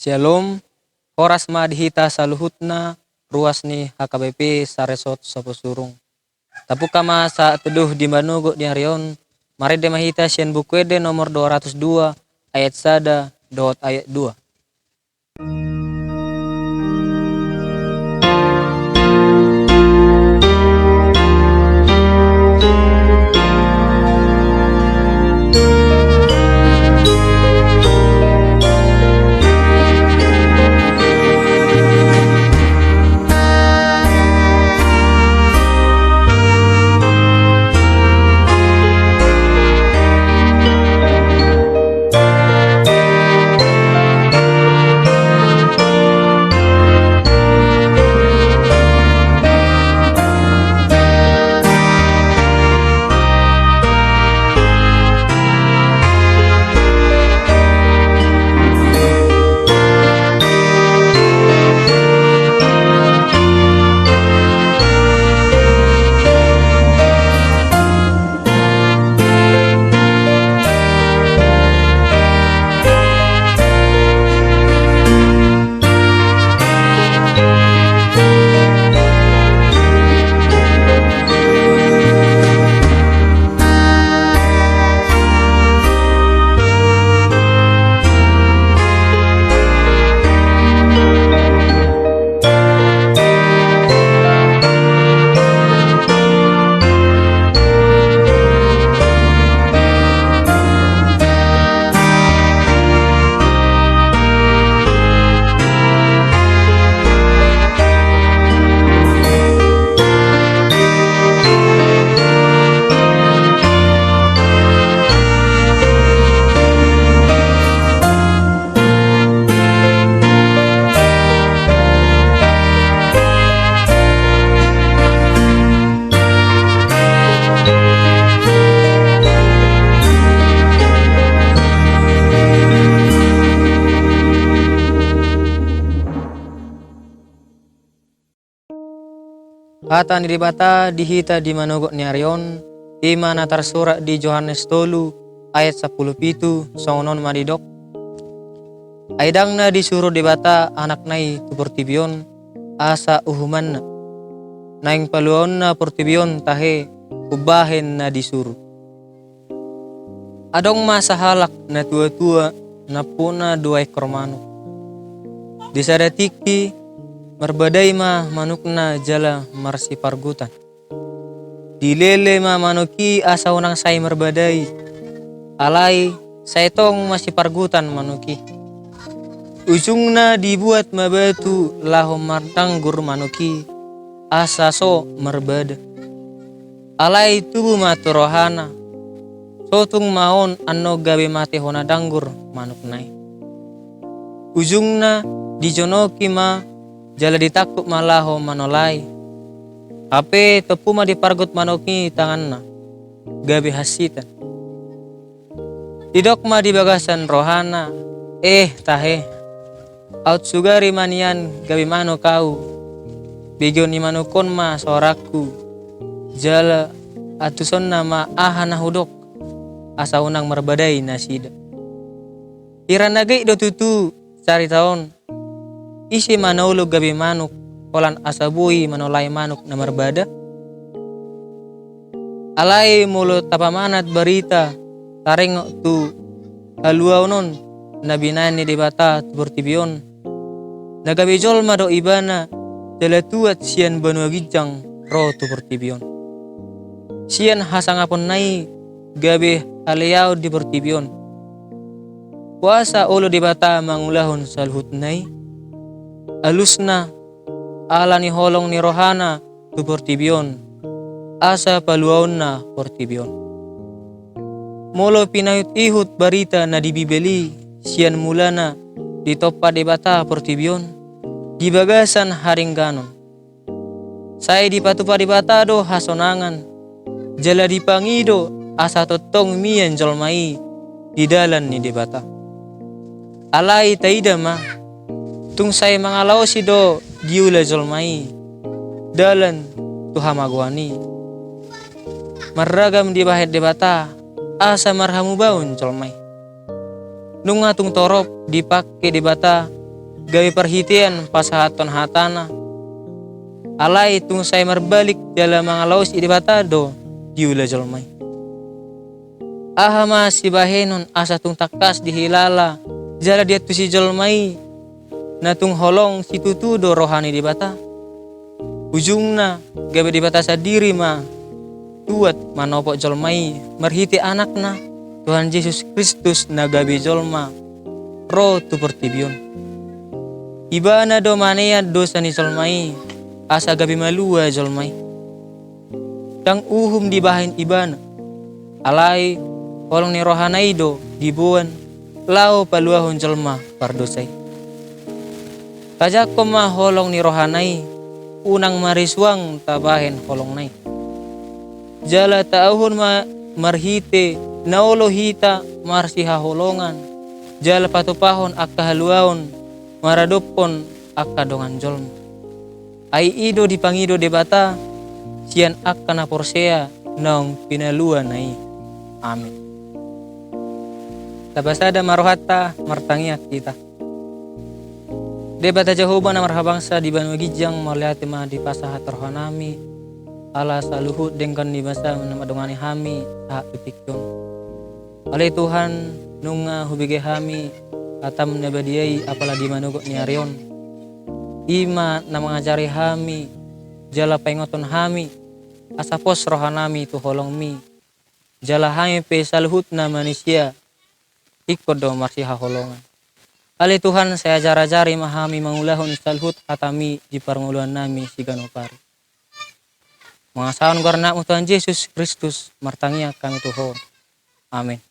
Shalom, horas madhita saluhutna, ruas ni HKBP saresot soposurung. Tapu kama sa teduh di manugo di harion, mari de mahita sian bukuede nomor 202, ayat sada, dot ayat 2. Kata ni dibata dihita di manugo ni arion, imana tersurat di Yohanes 3 ayat 10 songon madidok. Aidangna disuruh dibata anak nai tu pertibion asa uhumanna. Naing paluon na pertibion tahe ubahen na disuruh. Adong masa halak na tua-tua na puna 2 ekor manuk. Disadatiki merbadai ma manukna jala marsi pargutan. Dilele ma manuki asa unang say merbadai. Alai saitong masih pargutan manuki. Ujungna dibuat mabatu lahom martanggur manuki asa so merbada. Alai tubuh matu rohana. Sotung maon anno gabe mate hona danggur manuk nai. Ujungna dijonoki ma jala ditakuk malaho manolai. Ape tepuma dipargut manoki tanganna. Gabi hasitan. Didok ma di bagasan rohana. Tahe. Out sugari manian gabi mano kau. Bigyon ni manukon ma soraku. Jala atuson nama ahana hudok. Asa unang merbadai nasida. Iranagay do tutu cari tahun. Isi manaulog gabi manuk, kolan asabuhi manolay manuk na marbada. Alay mulut tapamanat barita, taring tu haluaw nun, nabinan ni dibata tu bertibion. Nagabijol mado ibana, dalatuat siyan banuagijang ro tu bertibion. Siyan hasangapon nai, gabi haliyaw di bertibion. Puasa ulo dibata mangulahon salhut nai. Alusna ala ni holong ni rohana tu portibion asa paluaon na portibion. Molo pinayut ihut barita na dibibeli siyan mulana di topa debata portibion di bagasan haring ganon. Saya dipatupa dibata do hasonangan jala dipangido asa totong mian jolmai di dalan ni debata. Alai taida ma tung saya mangalaw si do giula jolmai dalan tu hamagwani marragam di bahet debata asa marhamu baun jolmai nung atung torop dipake debata gawi perhitian pasahaton hatana. Alai tung saya merbalik dalam mangalaus ide batado diula jolmai. Aha masih bahenon asa tung takas dihilala jala dia tu si jolmai na tung holong si tutudo rohani di bata. Ujungna gawe di bata sadiri ma tuat manopok jolmai merhiti anakna Tuhan Yesus Kristus na gawe jolma ro tu pertibion. Ibana do manea dosa ni jolmai asa gawe malua jolmai. Dang uhum di bahin ibana alai holong ni rohanai do dibuan lao paluahon jolma pardosai. Kajak koma holong ni rohanai unang mariswang tabahen holong nai. Jala taahun marhite naolo hita marsiha holongan. Jala patupahon akka haluaon maradopon akka dongan jolma. Ai ido dipangido debata sian akka na porsea naong pinalua nai. Amin. Tabasada marohata martangiak kita. Debata Jehovah na marhabangsa di Banu Gijang maliati ma di pasahat rohanami ala saluhut dengkan di masa menamadongani hami hak pipikyon. Oleh Tuhan nunga hubige hami atam nabadiai apala di manugot ni Arion. Ima na mengajari hami jala pengoton hami asapos rohanami tu holong mi. Jala hami pe saluhut na manusia ikut do marsiha holongan. Ali Tuhan saya ajar-ajari mahami mangulahon salhut hatami di permuluan nami si ganopari. Mengasahan karena Tuhan Yesus Kristus martangia kami Tuhan. Amin.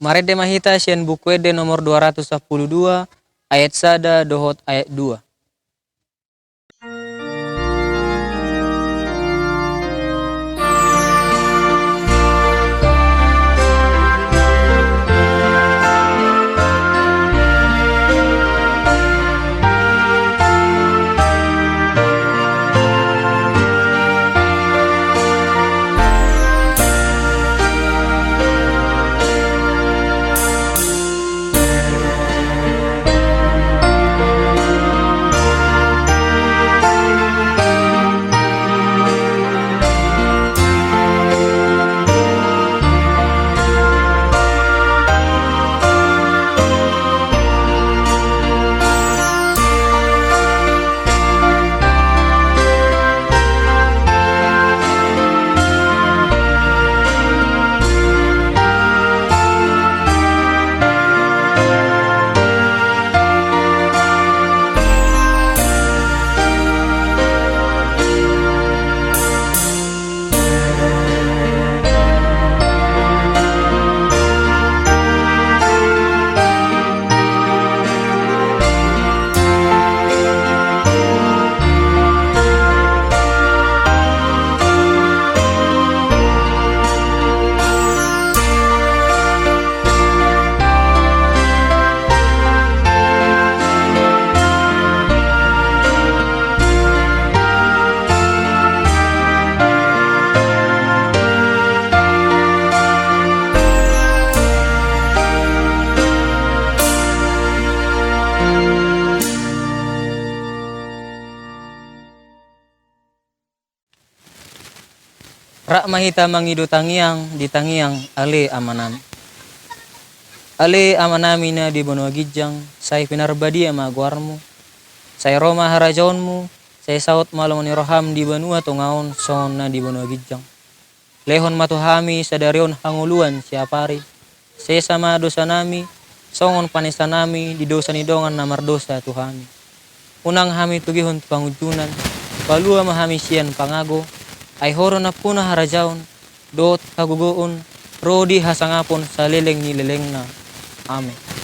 Mari demahita sian buku ede nomor 212 ayat sada dohot ayat 2. Rak mahita mangido tangiang di tangiang ale amanami. Ale amanami na di Banu Gijang, say pinarbadi ama guarmu. Say Roma harajaonmu, say saut malam ni roham di Banua tungaon son na di Banu Gijang. Lehon matuhami sadarion hanguluan siapari. Say sama dosa nami, songon panisa nami di dosa ni dongan na mardosa Tuhami. Unang hami tugihon pangujunan, palua mahami sian pangago, ay horo na puna harajaon, dot kagugoon, rodi hasangapon sa leleng ni leleng na. Amen.